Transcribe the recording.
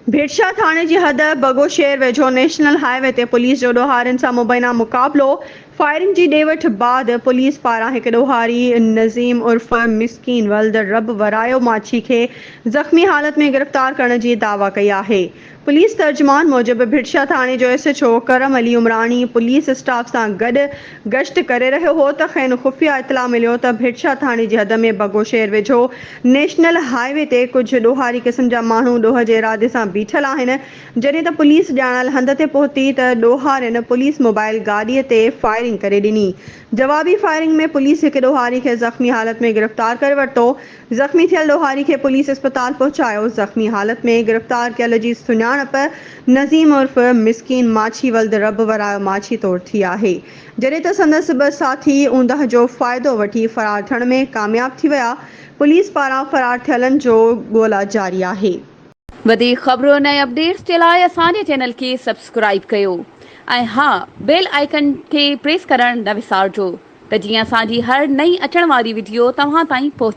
भेड़शाह थाने जी हद बगोशेर वेझो national highway ते पुलिस जो ॾोहारियुनि सां मुबैना मुक़ाबिलो। फायरिंग जी ॾे वठि बाद पुलिस पारां हिकु ॾोहारी नज़ीम उर्फ़ मिस्कीन वल्द रब वरायो माछी खे ज़ख़्मी हालत में गिरफ़्तार करण जी दावा कई आहे। पुलिस तर्जुमान मूजिबि भिड़शा थाणे जो SHO करम अली उमराणी पुलिस स्टाफ सां गॾु गश्त करे रहियो हो त खेनि ख़ुफ़िया इतला मिलियो त भिड़शा थाणे जी हद में बगोशेर वेझो नेशनल हाईवे ते कुझु ॾोहारी क़िस्म जा माण्हू ॾोह जे इरादे सां बीठल आहिनि। जॾहिं त पुलिस ॼाणल हंध ते पहुती त ॾोहारियुनि पुलिस मोबाइल गाॾीअ ते फायरिंग करे ॾिनी। जवाबी फायरिंग में पुलिस हिकु ॾोहारी खे ज़ख़्मी हालत में गिरफ़्तार करे वरितो। ज़ख़्मी थियल ॾोहारी खे पुलिस अस्पताल पहुचायो। ज़ख़्मी हालत में गिरफ़्तार कयल जी सुञाणप नज़ीम उर्फ़ मिस्कीन माछी वल्द रब वरायो माछी तौरु थी आहे, जॾहिं त संदसि ॿ साथी ऊंदह जो फ़ाइदो वठी फ़रार थियण में कामयाब थी विया। पुलिस पारां फ़रार थियलनि जो ॻोल्हा जारी आहे। वधीक ख़बरुनि ऐं अपडेट्स जे लाइ असांजे चैनल खे सब्सक्राइब कयो ऐं हा बेल आइकन खे प्रेस करणु न विसारिजो त जीअं असांजी हर नई अचण वारी वीडियो तव्हां ताईं पहुचे।